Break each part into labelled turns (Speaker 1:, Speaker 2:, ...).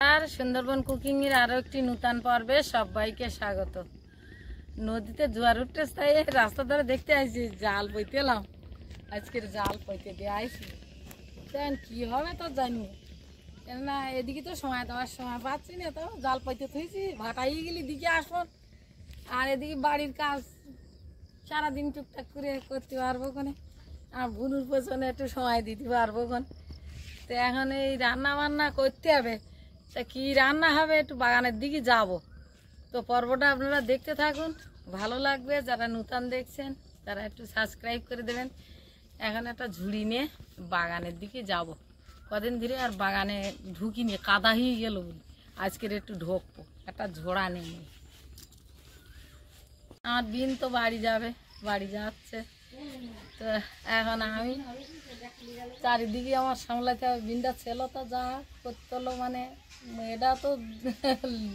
Speaker 1: আর Sundarban cooking এর আরো একটি নতুন পর্বে সবাইকে স্বাগত। নদীতে জোয়ার উঠতেছে তাই রাস্তা ধরে দেখতে আইছি, জাল বইতে এলাম। আজকের জাল বইতে দিয়ে আইছি, কি হবে তো জানি না। এদিকে তো সময় দেওয়ার সময় পাচ্ছি না, তো জাল পাইতে থইছি ভাটাই গেলি দিকে আসুন। আর এদিকে বাড়ির কাজ সারাদিন টুকটাক করে করতে পারবো কোনে, আর বুনুর পেছনে একটু সময় দিতে পারবো কোন। তো এখন এই রান্না বান্না করতে হবে, তা কী রান্না হবে একটু বাগানের দিকে যাব। তো পর্বটা আপনারা দেখতে থাকুন, ভালো লাগবে। যারা নতুন দেখছেন তারা একটু সাবস্ক্রাইব করে দেবেন। এখন একটা ঝুড়ি নিয়ে বাগানের দিকে যাব। কদিন ধরে আর বাগানে ঢুকিনি, কাদা হয়ে গেল বলে আজকের একটু ঢুকবো। একটা ঝোড়া নেই, আমার বিন তো বাড়ি যাবে, বাড়ি যাচ্ছে। তো এখন আমি চারিদিকে আমার সামলাতে হবে। বিনটা ছিল তো যা করতে হলো, মানে এটা তো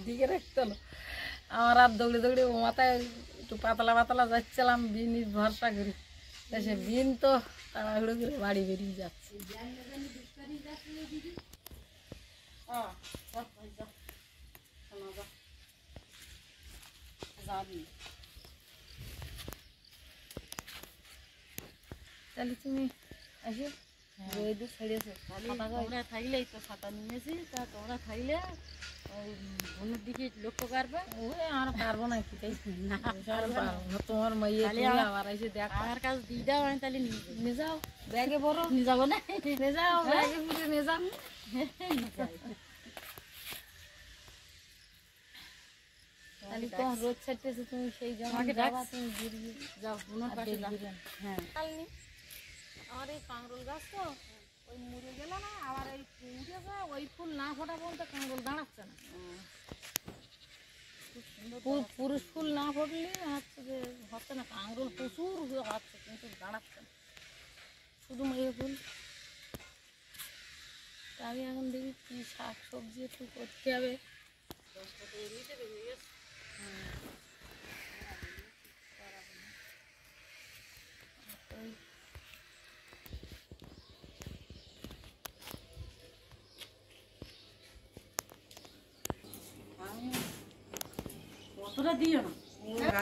Speaker 1: দিকে রাখতে হলো। আমার আর দৌড়ে দৌড়ে ও মাথায় একটু পাতলা পাতলা যাচ্ছিলাম বিন ভরসা করি, সে বিন তো তাড়াহুড়ো করে বাড়ি বেরিয়ে যাচ্ছে। তাহলে তুমি আসো, রোদে ছেড়েছো তোমরা থাকলেই তো ছাতা নিয়েছি, তা তোমরা থাকলে ওই বনের দিকে লক্ষ্য করবে। ওই আমরা পারবো না, কি তাই তোমার মাইয়ে আবার এসে দেখ আমার কাজ দিয়ে দাও, আমি তাহলে নিয়ে যাও। ব্যাগে বড় নিয়ে যাবো না, নিয়ে যাও ব্যাগে পুরে নিয়ে যাও। তাহলে তোমার রোদ ছাড়তেছে, তুমি সেই জন্য তুমি বেরিয়ে যাও বোনের পাশে। হ্যাঁ, আমার এই কাঁকরোল গাছ তো ওই মরে গেল না, আবার এই উঠেছে, ওই ফুল না ফোটা বলতে কাঁকরোল দাঁড়াচ্ছে না। পুরুষ ফুল না ফুটলে হচ্ছে যে হচ্ছে না, কাঁকরোল প্রচুর হচ্ছে কিন্তু দাঁড়াচ্ছে না, শুধু মেয়ে ফুল। আমি এখন দেখি কি শাক সবজি একটু করতে হবে।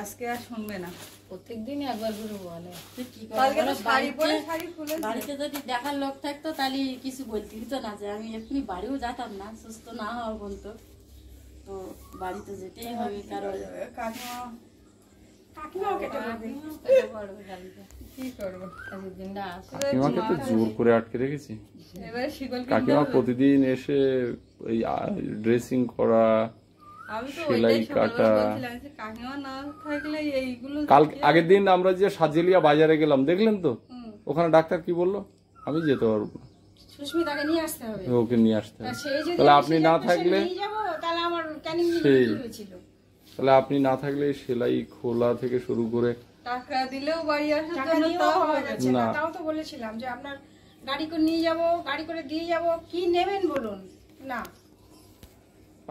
Speaker 2: আজকে আর শুনবে না,
Speaker 1: প্রত্যেকদিনই একবার করে বলে।
Speaker 3: বাড়িতে যদি দেখার লোক থাকতো তাহলে কিছু বলতে দিত না, যে আমি এক্ষুনি বাড়িও যেতাম না সুস্থ না হওয়া পর্যন্ত। তো বাড়িতে যেতেই হবে, কারণ
Speaker 4: কাকিমাকে তো জোর করে আটকে রেখেছি। কাকিমা প্রতিদিন এসে ওই ড্রেসিং করা, সেলাই কাটা। কাল আগের দিন আমরা যে সাজেলিয়া বাজারে গেলাম দেখলেন তো, ওখানে ডাক্তার কি বললো, আমি যেতে পারবো না, ওকে নিয়ে আসতে হবে। তাহলে আপনি না থাকলে তাহলে আপনি না থাকলে সেলাই খোলা থেকে শুরু করে
Speaker 2: টাকা দিলেও বাড়ি আসার জন্য না, তাও তো বলেছিলাম যে আপনার গাড়ি করে নিয়ে যাব, গাড়ি করে দিয়ে যাব, কি নেবেন বলুন না।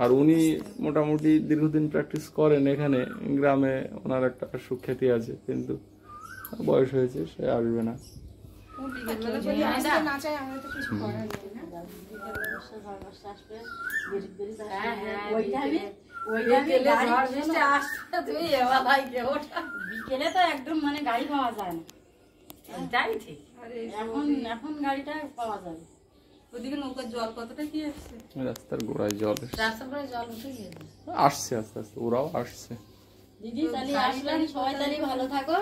Speaker 4: আর উনি মোটামুটি দীর্ঘদিন প্র্যাকটিস করেন এখানে গ্রামে, ওনার একটা সুখ্যাতি আছে, কিন্তু বয়স হয়েছে, সে আসবে না।
Speaker 3: বিকেলে তো একদম মানে গাড়ি পাওয়া যায় না, এখন গাড়িটা পাওয়া যায়।
Speaker 2: ওদিকে নৌকার জল কতটা কি আসছে,
Speaker 4: রাস্তার গোড়ায় জল আসছে, আস্তে আস্তে ওরাও আসছে।
Speaker 3: দিদি তাহলে আসলাম, সবাই তাহলে ভালো থাকো,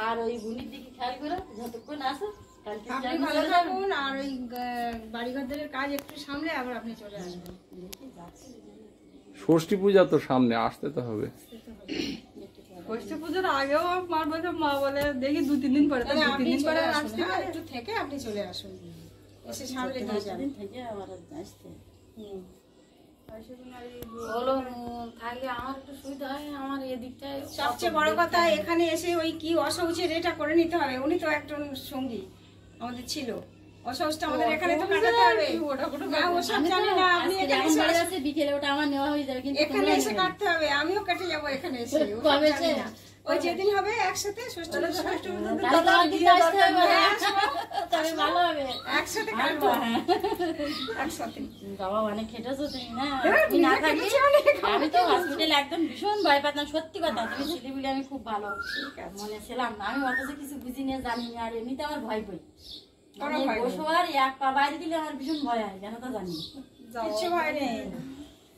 Speaker 3: আর ওই বুনির দিকে খেয়াল করো যতক্ষণ আসো।
Speaker 2: আপনি ভালো থাকুন, আর ওই বাড়িঘরদের কাজ একটু সামলে আবার আপনি চলে আসবেন।
Speaker 4: ষষ্ঠী পূজা তো সামনে, আসতে তো হবে।
Speaker 2: ষষ্ঠী পুজোর আগেও মার বছর মা বলে দেখি 2-3 দিন পরে, তাহলে 2-3 দিন পরে আসতে পারে, একটু থেকে আপনি চলে আসুন, এসে সামলে দিয়ে যাবেন
Speaker 3: থেকে আবার আসতে।
Speaker 1: বলো তাহলে আমার একটু সুবিধা হয়। আমার এদিকটায়
Speaker 2: সবচেয়ে বড় কথা এখানে এসে ওই কি অসহজের এটা করে নিতে হবে। উনি তো একজন সঙ্গী আমাদের ছিল, অসহজটা আমাদের এখানে তো কাটাতে হবে। ওসব জানি না, আপনি এখানে এসে
Speaker 3: বিকেলে ওটা আমার নেওয়া হয়ে যাবে, কিন্তু
Speaker 2: এখানে এসে কাটতে হবে। আমিও কেটে যাবো এখানে এসে, ওই যেদিন হবে একসাথে ষষ্ঠী
Speaker 3: তাহলে তো একদিন তো আসতে হবে, তবে ভালো হবে।
Speaker 2: একসাথে কাটবো, একসাথে।
Speaker 3: বাবা অনেক খেটেছো তুমি না, তুমি না থাকলে আমি তো হসপিটালে একদম ভীষণ ভয় পেতাম, সত্যি কথা। তুমি শিলিগুড়ি আমি খুব ভালো মনে ছিলাম না, আমি অথচ কিছু বুঝি না জানি না, আর এমনিতে আমার ভয় পাই, মানে বসো আর এক পা বাইরে দিলে আমার ভীষণ ভয় হয়, কেন তো জানি
Speaker 2: কিচ্ছু ভয় নেই।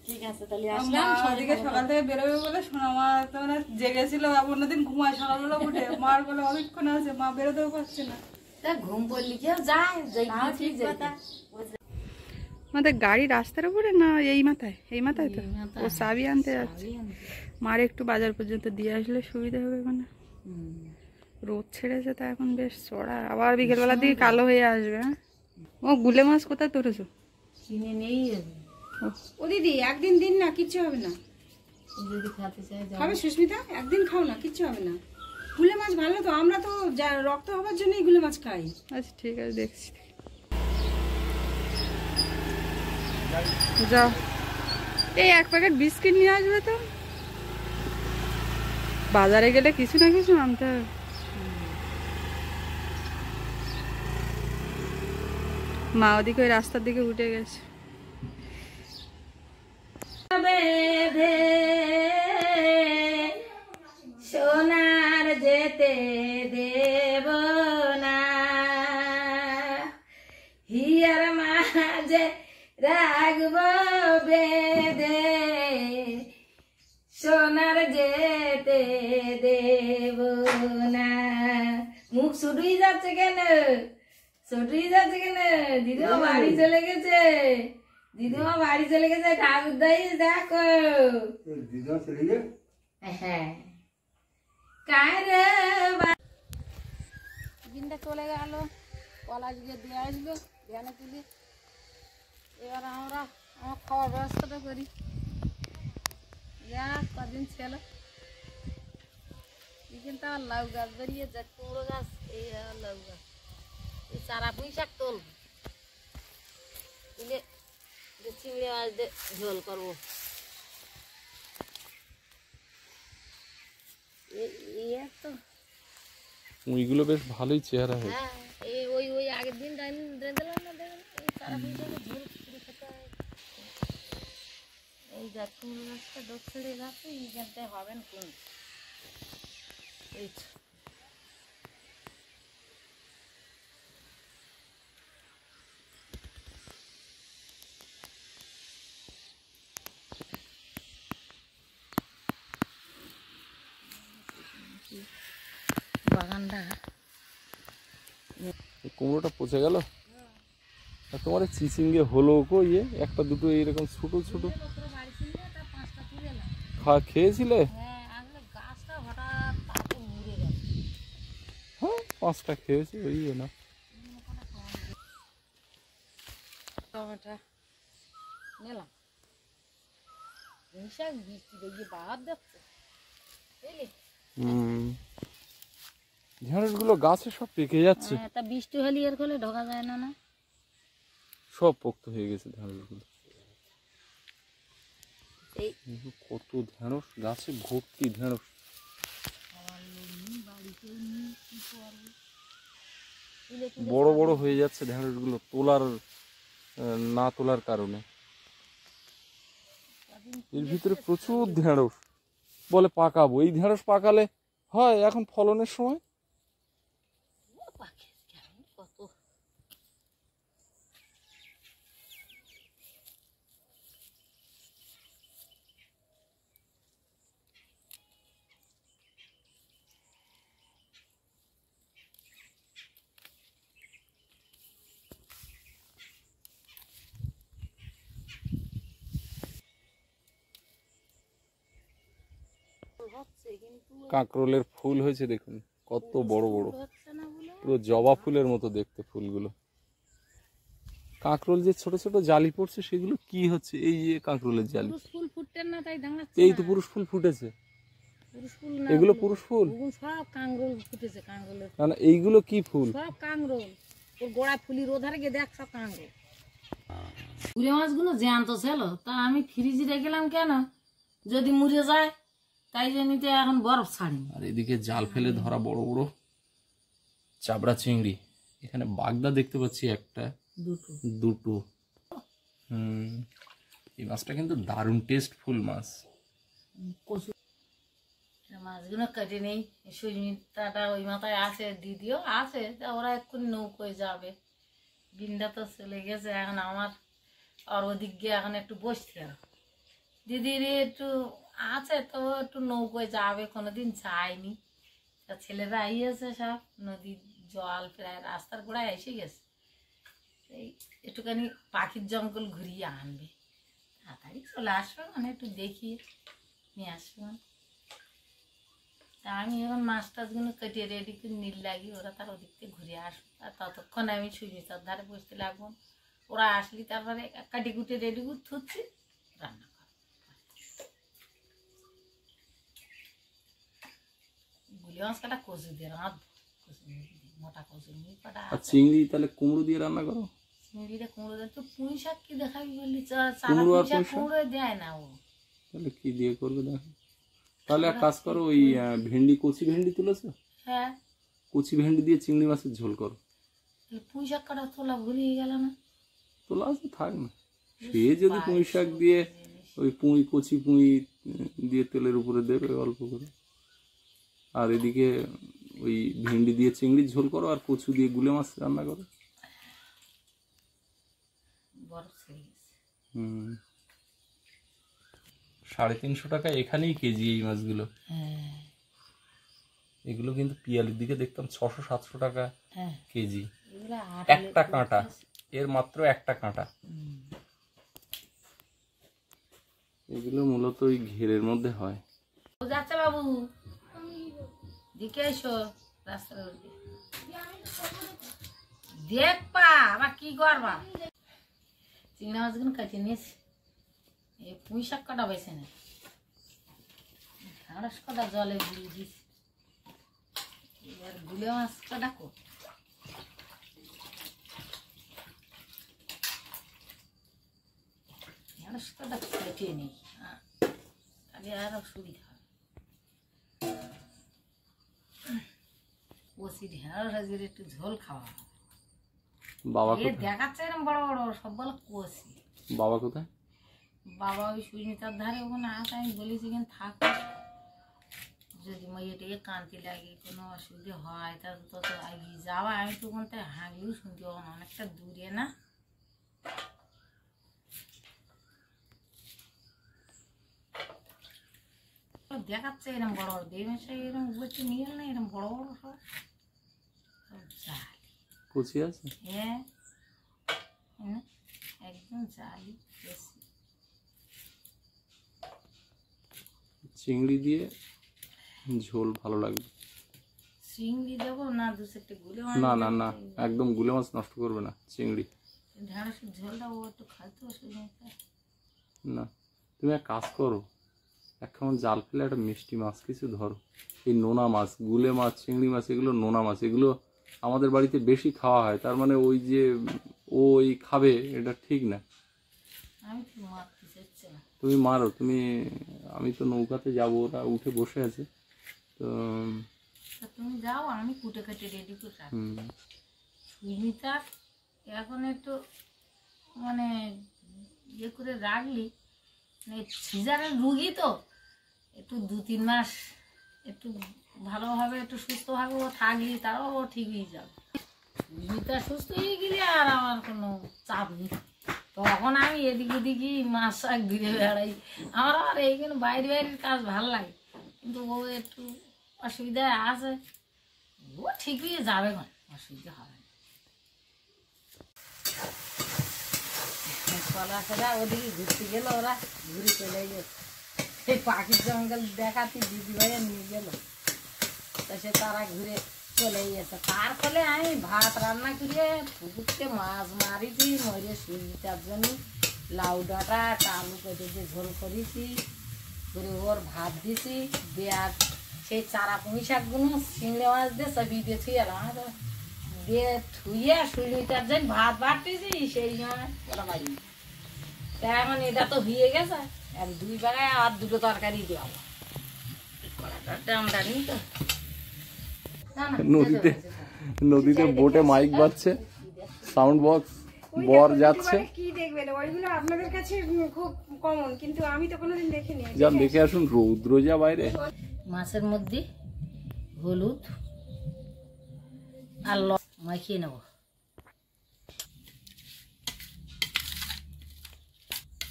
Speaker 3: ঠিক আছে তাহলে আসলাম।
Speaker 5: ওদিকে সকাল থেকে বেরোবে বলে শোনা মা তো মানে জেগেছিল, অন্যদিন ঘুমায়, সকালবেলা উঠে মার বলে অনেকক্ষণ আছে, মা বেরোতেও পারছে না।
Speaker 3: তা ঘুম পড়লি কেউ যায়, ঠিক কথা।
Speaker 5: আমাদের গাড়ি রাস্তার উপরে না এই মাথায়, এই মাথায় তো ও চাবি আনতে যাচ্ছে, মার একটু বাজার পর্যন্ত দিয়ে আসলে সুবিধা হবে। মানে রোদ ছেড়েছে তা এখন বেশ চড়া, আবার বিকেলবেলার দিকে কালো হয়ে আসবে। হ্যাঁ, ও গুলে মাছ কোথায় ধরেছো?
Speaker 1: কিনে নেই
Speaker 2: ও দিদি একদিন দিন না, কিচ্ছু হবে না।
Speaker 1: যদি খেতে চাই
Speaker 2: খাবে সুস্মিতা, একদিন খাও না, কিচ্ছু হবে না। গুলে মাছ ভালো তো, আমরা তো রক্ত হবার জন্যই গুলে মাছ খাই।
Speaker 5: আচ্ছা ঠিক আছে, দেখছি। যাও, এই এক প্যাকেট বিস্কিট নিয়ে আসবে তো, বাজারে গেলে কিছু না কিছু আনতে হবে। মা ওদিকে ওই রাস্তার দিকে উঠে গেছে।
Speaker 1: সোনার যেতে দেব না, হিয়ার মাঝে রাখব বেঁধে, সোনার যেতে দেব না। মুখ ছুটুই যাচ্ছে কেন, ছুটুই যাচ্ছে কেন? দিদিমা বাড়ি চলে গেছে, দিদিমা বাড়ি চলে গেছে, ঠাকুর দাই দেখো। হ্যাঁ কারে দিনটা চলে গেল, পলাশ গিয়ে দিয়ে আসলো ভ্যানে তুলি। এবার আমরা আমার খাওয়ার ব্যবস্থাটা করি। যা কদিন ছিল কিন্তু আমার লাউ গাছ বেরিয়ে যায়, কুমড়ো গাছ, এই লাউ গাছ, এই চারা পুঁই শাক তোল তুলে চিংড়ি মাছ দিয়ে ঝোল করবো। তো
Speaker 4: ওইগুলো বেশ ভালোই চেহারা হয়।
Speaker 1: হ্যাঁ, এই ওই ওই আগের দিন দিলাম না, দেখেন এই চারা পুঁই শাকের ঝোল করে খেতে হয়। এই যা কুমড়ো গাছটা ডোক ছেড়ে যাচ্ছে, এইখানটায় হবেন কোন এই বাগানটা।
Speaker 4: কুমড়োটা পচে গেল। আর তোমার চিচিঙ্গে হলো কো ইয়ে একটা দুটো এইরকম ছোট ছোট খেয়েছিলে? হ্যাঁ 5টা খেয়েছি, ওই না
Speaker 1: টমেটো নিলাম, বৃষ্টি দেখি বাহার যাচ্ছে।
Speaker 4: ঢেঁড়স গুলো গাছে সব পেকে যাচ্ছে,
Speaker 1: তা বৃষ্টি হলে এর ফলে ঢোকা যায় না। না
Speaker 4: সব পোক্ত হয়ে গেছে ঢেঁড়স গুলো। কত ঢেঁড়স গাছে ভর্তি ঢেঁড়স। বড় বড় হয়ে যাচ্ছে ঢেঁড়স গুলো, না তোলার কারণে। এর ভিতরে প্রচুর ঢেঁড়স, বলে পাকাবো। এই ঢেঁড়স পাকালে হয় এখন ফলনের সময়। কাঁকরোলের ফুল হয়েছে দেখুন, কত বড় বড়, পুরো জবা ফুলের মতো দেখতে ফুলগুলো। কাঁকরোল যে ছোট ছোট জালি পড়ছে সেগুলো কি হচ্ছে? এই যে কাঁকরোলের জালি,
Speaker 1: ফুল ফুটতে না, তাই দাঁড়াচ্ছে।
Speaker 4: এই তো পুরুষ ফুল ফুটেছে, এগুলো পুরুষ ফুল।
Speaker 1: সব কাঁকরোল ফুটেছে, কাঁকরোলের
Speaker 4: না এইগুলো কি ফুল?
Speaker 1: সব কাঁকরোল, ওর গোড়া ফুলি রোধারে গিয়ে দেখ সব কাঁকরোল। গুলে মাছগুলো জ্যান্ত ছিল, তা আমি ফ্রিজে রেখেলাম কেন, যদি মুড়ে যায় তাই জন্যই তো এখন বরফ ছাড়ি।
Speaker 4: আর এদিকে জাল ফেলে ধরা বড় বড় চাবড়া চিংড়ি। এখানে বাগদা দেখতে পাচ্ছি একটা, দুটো। এই মাছটা কিন্তু দারুণ টেস্টফুল মাছ।
Speaker 1: মাছগুলো কেটে নেই, সুস্মিতাটা ওই মাথায় আছে, দিদিও আছে, ওরা এক্ষুনি নৌকোয় যাবে। বিন্দা তো চলে গেছে, এখন আমার আর ওদিক গিয়ে এখন একটু বসতে হবে। দিদির একটু আছে তো একটু নৌকোয় যাবে, কোনোদিন যায়নি। তা ছেলেরা আইয়েছে সব, নদীর জল প্রায় রাস্তার গোড়ায় এসে গেছে। এই একটুখানি পাখির জঙ্গল ঘুরিয়ে আনবে, তাড়াতাড়ি চলে আসবে, মানে একটু দেখিয়ে নিয়ে আসবে। তা আমি এখন মাছ টাছগুলো কেটে রেডি করে নীল লাগি, ওরা তার ওদিক থেকে ঘুরে আসবে। আর ততক্ষণ আমি সুস্মিতার ধারে বসতে লাগবো। ওরা আসলি তারপরে কাটি কুটে রেডি করে থুচ্ছি, রান্না করো। গুলি মাছ কাটা কচু দিয়ে রাঁধবো, মোটা কচু মুই কাটা।
Speaker 4: আর চিংড়ি তাহলে কুমড়ো দিয়ে রান্না করো?
Speaker 1: চিংড়িটা কুমড়ো দেয় তো, পুঁই শাক কি দেখাবি বললি? কুমড়ো দেয় না ও।
Speaker 4: তাহলে কি দিয়ে করবে দেখো। তাহলে এক কাজ করো, ওই ভেন্ডি, কচি ভেন্ডি তুলেছো?
Speaker 1: হ্যাঁ,
Speaker 4: কচি ভেন্ডি দিয়ে চিংড়ি মাছের ঝোল করো।
Speaker 1: পুঁই শাক কাটা তোলা ভুলিয়ে গেল না?
Speaker 4: তোলা আছে, থাক না। সে যদি পুঁই শাক দিয়ে ওই পুঁই, কচি পুঁই দিয়ে তেলের উপরে দেবে অল্প করে। আর এদিকে ওই ভেন্ডি দিয়ে চিংড়ির ঝোল করো, আর কচু দিয়ে গুলে মাছ রান্না করো।
Speaker 1: বরফ ছেড়ে গেছে।
Speaker 4: 350 টাকা এখানেই কেজি এই মাছগুলো।
Speaker 1: হ্যাঁ,
Speaker 4: এগুলো কিন্তু পিয়ালির দিকে দেখতাম 600-700 টাকা
Speaker 1: হ্যাঁ
Speaker 4: কেজি।
Speaker 1: এগুলো
Speaker 4: একটা কাঁটা, এর মাত্র একটা কাঁটা। এগুলো মূলত ওই ঘেরের মধ্যে হয়।
Speaker 1: যাচ্ছে বাবু, দিকে এসো রাস্তার দেখবা, আবার কি করবা? চিংড়ি মাছগুলো কেটে নিয়েছি, এই পুঁই শাক কাটা বেছে না, ঢাঁড়স কাটা জলে গুলিয়ে দিয়েছি। এবার গুলে মাছ কাটা কর, ঢাঁড়স কাটা কেটে নেই, তাহলে আরো সুবিধা হবে। কচি ঢেঁড়স আজকে একটু ঝোল খাওয়া।
Speaker 4: বাবা
Speaker 1: দেখাচ্ছে এরকম বড় বড় সব, বলো কচি।
Speaker 4: বাবা কোথায়?
Speaker 1: বাবা ওই সুস্মিতার ধারে ওখানে আসে, আমি বলেছি এখানে থাক, যদি মেয়েটাকে কানতে লাগে কোনো অসুবিধে হয় তা তত এগিয়ে যাওয়া। আমি তো ওখান থেকে হাঁগলেও শুনতে পাবো না, অনেকটা দূরে না। দেখাচ্ছে এরকম বড় বড় দেবেশাই এরকম বলছে নিয়ে গেল না, এরকম বড় বড় সব জালি।
Speaker 4: কচি আছে?
Speaker 1: হ্যাঁ, একদম জালি।
Speaker 4: চিংড়ি দিয়ে ঝোল ভালো লাগবে।
Speaker 1: চিংড়ি দেবো না, দু চারটে গুলে মাছ?
Speaker 4: না না না, একদম গুলে মাছ নষ্ট করবে না, চিংড়ি।
Speaker 1: ঢেঁড়সের ঝোলটা ও একটু খাইতে অসুবিধা
Speaker 4: না, তুমি এক কাজ করো, এখন জাল ফেলে একটা মিষ্টি মাছ কিছু ধরো। এই নোনা মাছ, গুলে মাছ, চিংড়ি মাছ, এগুলো নোনা মাছ, এগুলো আমাদের বাড়িতে বেশি খাওয়া হয়। তার মানে ওই যে ওই খাবে, এটা ঠিক না।
Speaker 1: আমি তো মারতে চাচ্ছি না।
Speaker 4: তুমি মারো, তুমি, আমি তো নৌকাতে যাবো, ওরা উঠে বসে আছে তো।
Speaker 1: তুমি যাও, আমি কুটে কেটে রেডি করে রাখি। সুস্মিতার এখন একটু মানে ইয়ে করে রাখলি, সিজারের রুগী তো, একটু 2-3 মাস একটু ভালোভাবে একটু সুস্থভাবে ও থাকলি, তাও ও ঠিক হয়ে যাবে। সুস্মিতা সুস্থ হয়ে গেলে আর আমার কোনো চাপ নেই। তখন আমি এদিক ওদিকই মাছ শাক ঘুরে বেড়াই। আমার আর এইখানে বাইরে বাইরের কাজ ভালো লাগে, কিন্তু ও একটু অসুবিধায় আছে, ও ঠিক হয়ে যাবে, না অসুবিধা হবে না। কলাছেরা ওদিকে ঘুরতে গেল, ওরা ঘুরে চলে গেছে। এই পাখির জঙ্গল দেখাতে দিদি ভাইয়া নিয়ে গেল, তা সে তারা ঘুরে চলে গেছে। তার ফলে আমি ভাত রান্না করে পুকুরতে মাছ মারিছি, মরে সুস্মিতার জন্য লাউ ডাঁটা আলু কেটে দিয়ে ঝোল করেছি, করে ওর ভাত দিছি, দেওয়ার সেই চারা পুঁই শাকগুলো চিংড়ি মাছ দিয়ে চাপিয়ে দিয়ে থুয়ে এলাম, দিয়ে থুয়ে সুস্মিতার জন্য ভাত বাড়তেছি, সেই সময় ওরা বাড়ি। তা এখন এটা তো হয়ে গেছে, আর 2 জায়গায় আর 2টো তরকারি দেওয়া। ডামডানি তো না না
Speaker 4: নদীতে নদীতে বোটে মাইক বাজছে, সাউন্ড বক্স, বর যাচ্ছে।
Speaker 2: কি দেখবেন, ওইগুলো আপনাদের কাছে খুব কমন, কিন্তু আমি তো কোনোদিন দেখিনি।
Speaker 4: যান দেখে আসুন, রৌদ্র যা বাইরে।
Speaker 1: মাছের মধ্যে হলুদ আর মাখিয়ে নেব।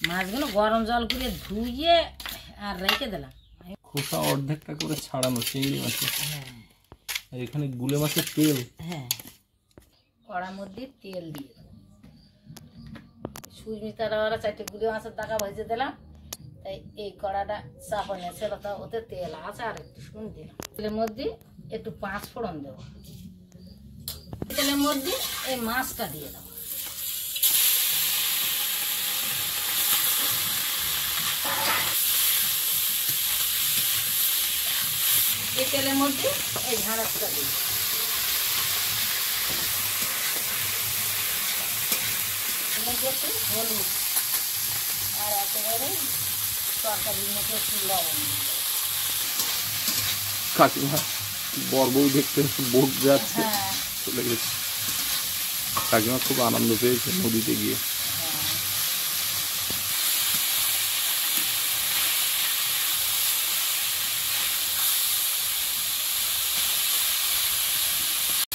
Speaker 1: মাছগুলো গরম জল করে ধুয়ে আর রেখে দিলাম।
Speaker 4: খোসা অর্ধেকটা করে ছাড়ানো চিংড়ি মাছের, আর এখানে গুলে মাছের তেল।
Speaker 1: হ্যাঁ, কড়ার মধ্যে তেল দিয়ে দেবো। সুস্মিতারা ওরা 4টে গুলে মাছের টাকা ভেজে দিলাম, তাই এই কড়াটা চাপানো ছিল, তা ওতে তেল আছে আর একটু শুন দিলাম। তেলের মধ্যে একটু 5 ফোড়ন দেবো। তেলের মধ্যে এই মাছটা দিয়ে দেবো। এই তেলের মধ্যে এই ঝাড়াটা দিই। একটু হলুদ আর একেবারে তরকারির মতো একটু লবণ দিই।
Speaker 4: কাকিমা বর বউ দেখতে বোট যাচ্ছে,
Speaker 1: হ্যাঁ
Speaker 4: চলে গেছে। কাকিমা খুব আনন্দ পেয়েছে নদীতে গিয়ে।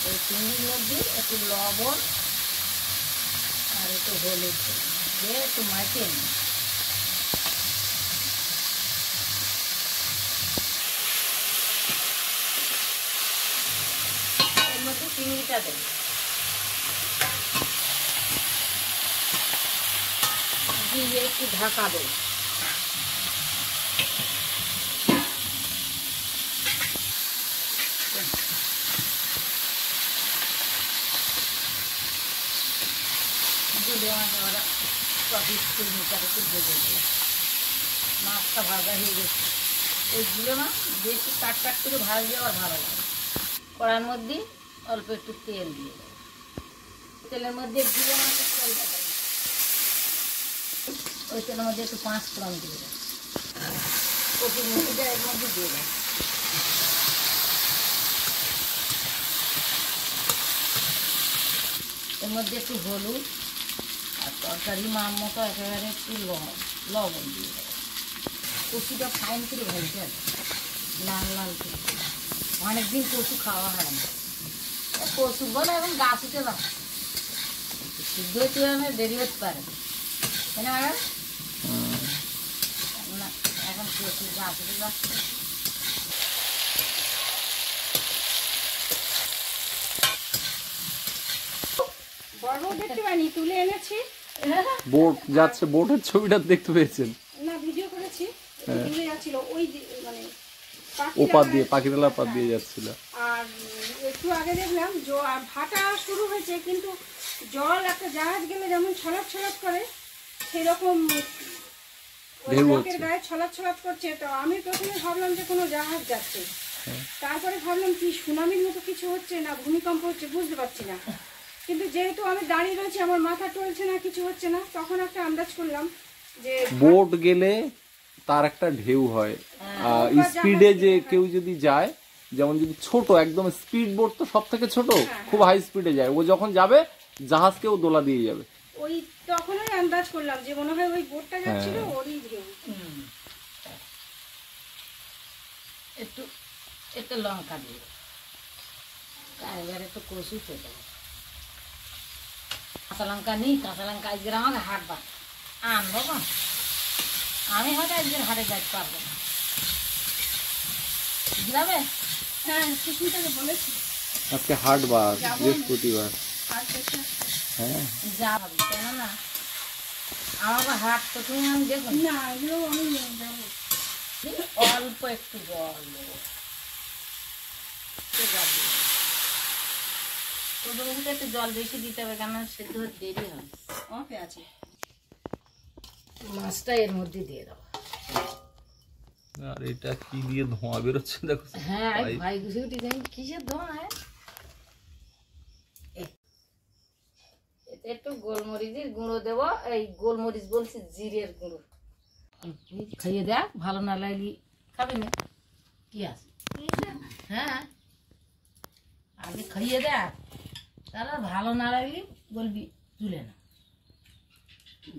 Speaker 1: এই চিংড়ির মধ্যে একটু লবণ আর একটু হলুদ দিয়ে একটু মাখিয়ে নিই। এর মধ্যে চিংড়িটা দেব, দিয়ে একটু ঢাকা দেব। মাছটা ভাজা হয়ে গেছে, ওই গুলো মাছ বেশি কাট কাট করে ভাজলে আবার ভালো লাগে। কড়ার মধ্যে অল্প একটু তেল দিয়ে দেবো। তেলের মধ্যে গুলো মাছের তেলটা দেবো, ওই তেলের মধ্যে একটু 5 ফোড়ন দিয়ে দেবো। কপির মুখিটা এর মধ্যে দিয়ে দেবো। এর মধ্যে একটু হলুদ আর তরকারি মান মতো একেবারে একটু লবণ দিয়ে দেবো। কচুটা ফাইন করে ভাজতে হবে, লাল লাল করে। অনেকদিন কচু খাওয়া হয় না, কচু বলে এখন গাছ উঠে যাও, সিদ্ধ হতে আমি দেরি হতে পারে না, এখন কচু গাছ উঠে যাচ্ছে।
Speaker 2: বড় দেখতে পাইনি, তুলে এনেছি।
Speaker 4: বোট যাচ্ছে, বোটের ছবিটা দেখতে পেয়েছেন?
Speaker 2: না, ভিডিও করেছি। তুলে যাচ্ছিল ওই মানে
Speaker 4: ওপার দিয়ে, পাখিরালার পার দিয়ে যাচ্ছিল।
Speaker 2: আর একটু আগে দেখলাম ভাটা শুরু হয়েছে, কিন্তু জল একটা জাহাজ গেলে যেমন ছলাপ ছলাপ করে সেরকম গায়ে ছলাপ ছলাপ করছে। তো আমি প্রথমে ভাবলাম যে কোনো জাহাজ যাচ্ছে, তারপরে ভাবলাম কি সুনামির মতো কিছু হচ্ছে না ভূমিকম্প হচ্ছে, বুঝতে পারছি না। কিন্তু যেহেতু আমি দাঁড়িয়ে রয়েছি, আমার মাথা টলছে না, কিছু হচ্ছে না, তখন একটা আন্দাজ করলাম যে
Speaker 4: বোট গেলে তার একটা ঢেউ হয় স্পিডে, যে কেউ যদি যায়, যেমন যদি ছোট একদম স্পিড বোট তো সব থেকে ছোট, খুব হাই স্পিডে যায়, ও যখন যাবে জাহাজকেও দোলা দিয়ে যাবে।
Speaker 2: ওই তখনই আন্দাজ করলাম যে মনে হয় ওই বোটটা যাচ্ছিল ওরই ঢেউ।
Speaker 1: একটু একটু লঙ্কা দিয়ে এবার একটু কষু দেবো। কাঁচা লঙ্কা নেই, কাঁচা লঙ্কা আজকে আমাকে হাট বা আনবো না, আমি হয়তো একদিন হাটে যাইতে পারবো না। যাবে?
Speaker 2: হ্যাঁ, সুস্মিতাকে বলেছি
Speaker 4: আজকে হাট বার, বৃহস্পতিবার। হ্যাঁ
Speaker 1: যা হবে, কেননা আমার হাট তো তুমি আমি দেখো
Speaker 2: না, এগুলো আমি যাবো।
Speaker 1: অল্প একটু জল দেবো, একটু জল বেশি দিতে হবে, কেন সেদ্ধ হতে দেরি হয়।
Speaker 2: ওকে আছে,
Speaker 1: মাছটা এর মধ্যে দিয়ে দেবো।
Speaker 4: আর এটা কি দিয়ে ধোঁয়া বেরোচ্ছে দেখো।
Speaker 1: হ্যাঁ, ভাই গুছিয়ে জানি কিসের ধোঁয়া হয়। এতে একটু গোলমরিচের গুঁড়ো দেবো, এই গোলমরিচ বলছি জিরের গুঁড়ো। খাইয়ে দেখ, ভালো না লাগলে খাবে না, কি আছে হ্যাঁ আগে খাইয়ে দেখ তারা ভালো না লাগলি বলবি তুলে না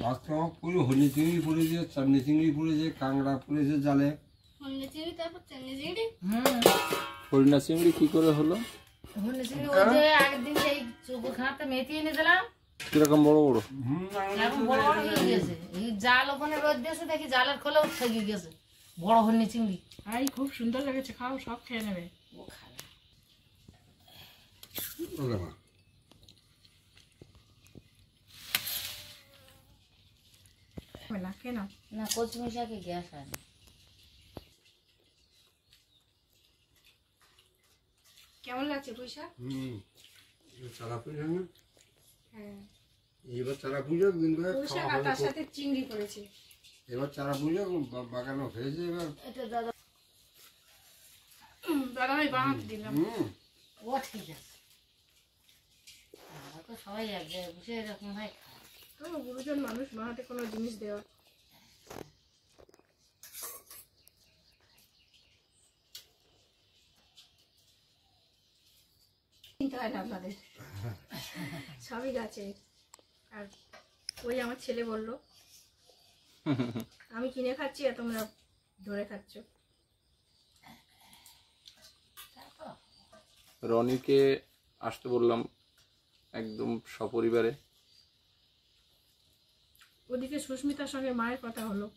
Speaker 6: মাছ খাওয়া পুরো হলি চিংড়ি পড়েছে, চামনি চিংড়ি পড়েছে, কাঁকড়া পড়েছে জালে।
Speaker 4: হরিণা চিংড়ি কি করে হলো?
Speaker 1: হলে চিংড়ি ওই যে আগের দিন সেই চোখো খাঁতে মেথি এনে দিলাম
Speaker 4: কিরকম বড় বড়?
Speaker 1: এখন বড় বড় হয়ে গেছে। এই জাল ওখানে রোদ দিয়েছে দেখি জালের খোলেও থেকে গেছে বড় হলে চিংড়ি।
Speaker 2: ভাই খুব সুন্দর লেগেছে, খাও, সব খেয়ে নেবে।
Speaker 1: ও খাবে
Speaker 6: ওরে মা,
Speaker 2: না কেন
Speaker 1: না কচুমি শাকে গ্যাস হয় না।
Speaker 2: কেমন লাগছে পয়সা?
Speaker 6: চারা পুজো না,
Speaker 2: হ্যাঁ
Speaker 6: এবার চারা পুজো দিন করে
Speaker 2: পয়সা
Speaker 6: খাওয়া হবে।
Speaker 2: তার সাথে চিংড়ি করেছে।
Speaker 6: এবার চারা পুজো বাগানো হয়েছে এবার।
Speaker 1: এটা দাদা
Speaker 2: দাদা ভাই বানাতে দিলাম।
Speaker 1: ও ঠিক আছে আমরা তো সবাই এক জায়গায় বসে এরকম ভাই খাই।
Speaker 2: তো গুরুজন মানুষ, মাহাতে কোনো জিনিস দেওয়া। কিনতে হয় না আপনাদের, সবই গাছে। আর ওই আমার ছেলে বললো আমি কিনে খাচ্ছি আর তোমরা ধরে খাচ্ছ।
Speaker 4: রনিকে আসতে বললাম একদম সপরিবারে।
Speaker 2: ওদিকে সুস্মিতার সঙ্গে মায়ের কথা হলো,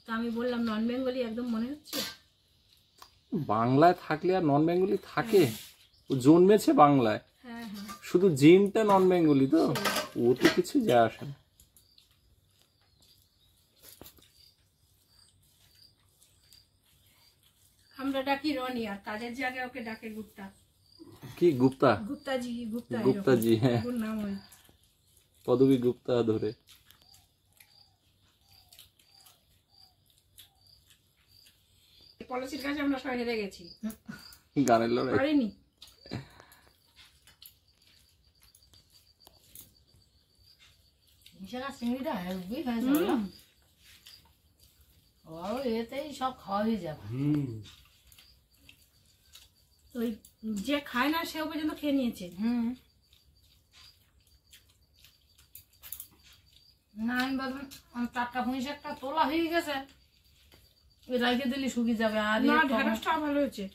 Speaker 2: তা আমি বললাম নন বেঙ্গলি একদম মনে হচ্ছে।
Speaker 4: বাংলায় থাকলে আর নন বেঙ্গলি থাকে? ও জন্মেছে বাংলায়,
Speaker 2: হ্যাঁ হ্যাঁ
Speaker 4: শুধু জিনটা নন বেঙ্গলি, তো ও তো কিছু যায় আসে না।
Speaker 2: আমরা ডাকি রনি আর কাজের জায়গায় ওকে ডাকে গুপ্তা।
Speaker 4: কি গুপ্তা?
Speaker 2: গুপ্তাজি, গুপ্তা
Speaker 4: গুপ্তাজি, হ্যাঁ,
Speaker 2: এরকম ওর নাম ওই।
Speaker 4: পদবী গুপ্তা ধরে।
Speaker 2: পলিসির কাছে আমরা সবাই হেরে গেছি,
Speaker 4: গানের লড়াই।
Speaker 2: পারিনি।
Speaker 1: মিশাকা চিংড়িটা হেভি হয়েছে বলো। ও এতেই সব খাওয়া হয়ে যাবে।
Speaker 2: ওই যে খায় না সেও পর্যন্ত খেয়ে নিয়েছে।
Speaker 1: না আমি ভাবলাম টাটকা পুঁই শাকটা তোলা হয়ে গেছে, ওই রাইখে দিলে শুকিয়ে যাবে। আর
Speaker 2: না ঢেঁড়সটা ভালো হয়েছে।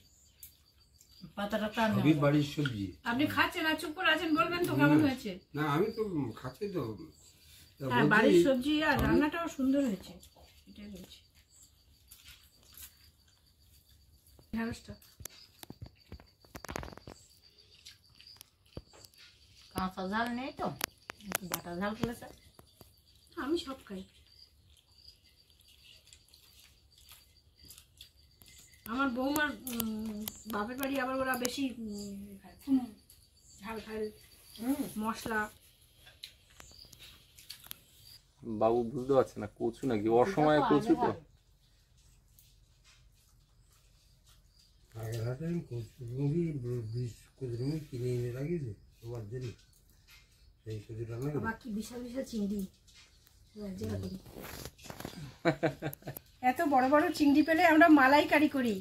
Speaker 1: পাতাটা টান
Speaker 6: সবই বাড়ির সবজি।
Speaker 2: আপনি খাচ্ছেন আর চুপ করে আছেন, বলবেন তো কেমন হয়েছে।
Speaker 6: না আমি তো খাচ্ছি তো। তা
Speaker 2: হ্যাঁ
Speaker 6: বলছি,
Speaker 2: বাড়ির সবজি আর রান্নাটাও সুন্দর হয়েছে, এটাই বলছি। ঢেঁড়সটা
Speaker 1: কাঁচা ঝাল নেই তো, একটু বাটা ঝাল করেছে।
Speaker 2: আমি সব খাই। আমার বৌমার বাপের বাড়ি আবার ওরা বেশি ঝাল খায়, মশলা।
Speaker 4: বাবু বুঝতে পারছে না কচু নাকি অসময়ে কচু তো।
Speaker 6: আগের হাতে আমি কচুরমুখী বীজ কচুরমুখী কিনে এনে লাগিয়েছি তোমার জন্য, সেই কচু রান্না করি।
Speaker 2: আবার কি বিশাল বিশাল চিংড়ি, যেরকম এত বড় বড় চিংড়ি পেলে আমরা মালাইকারি করি,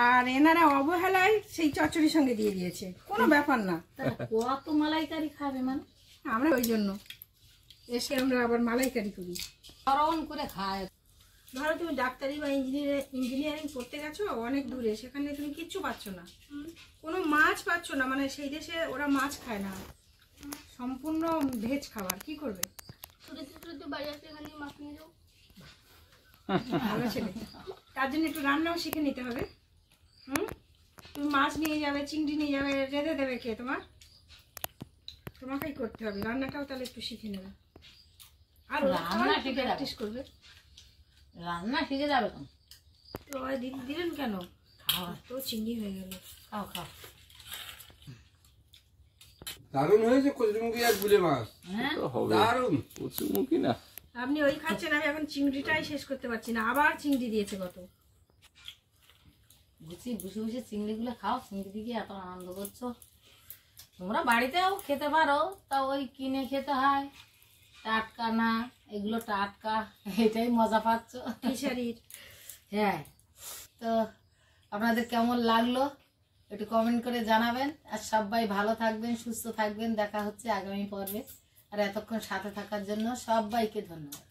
Speaker 2: আর এনারা অবহেলায় সেই চচ্চড়ির সঙ্গে দিয়ে দিয়েছে। কোনো ব্যাপার না,
Speaker 1: কত মালাইকারি খাবে মানে,
Speaker 2: আমরা ওই জন্য এসে আমরা আবার মালাইকারি করি।
Speaker 1: গরম করে খায়।
Speaker 2: ধরো তুমি ডাক্তারি বা ইঞ্জিনিয়ারিং পড়তে গেছো অনেক দূরে, সেখানে তুমি কিচ্ছু পাচ্ছ না, কোনো মাছ পাচ্ছ না, মানে সেই দেশে ওরা মাছ খায় না, সম্পূর্ণ ভেজ খাবার। কি করবে? ভালো ছেলে, তার জন্য একটু রান্নাও শিখে নিতে হবে। তুমি মাছ নিয়ে যাবে, চিংড়ি নিয়ে যাবে, রেঁধে দেবে কে? তোমাকেই করতে হবে রান্নাটাও, তাহলে একটু শিখে নেবে। আর
Speaker 1: রান্না শিখে যাবে।
Speaker 2: প্র্যাকটিস করবে,
Speaker 1: রান্না শিখে যাবে কেন?
Speaker 2: তো দিলেন কেন?
Speaker 1: খাওয়া
Speaker 2: তো চিংড়ি হয়ে গেল।
Speaker 1: খাও খাও।
Speaker 6: দারুণ হয়েছে কচুরমুখী আর গুলে মাছ,
Speaker 1: হ্যাঁ
Speaker 4: তো হবে
Speaker 6: দারুণ।
Speaker 4: কচু মুখি না।
Speaker 2: আপনি ওই খাচ্ছেন, আমি এখন চিংড়িটাই শেষ করতে পারছি না, আবার চিংড়ি দিয়েছে কত।
Speaker 1: বুঝি বসে বসে চিংড়িগুলো খাও, চিংড়ি দিকে এত আনন্দ করছো। তোমরা বাড়িতেও খেতে পারো, তা ওই কিনে খেতে হয়, টাটকা না, এগুলো টাটকা, এটাই মজা পাচ্ছ।
Speaker 2: ফিশারির
Speaker 1: হ্যাঁ, তো আপনাদের কেমন লাগলো একটু কমেন্ট করে জানাবেন। আর সবাই ভালো থাকবেন, সুস্থ থাকবেন। দেখা হচ্ছে আগামী পর্বে। আর এতক্ষণ সাথে থাকার জন্য সবাইকে ধন্যবাদ।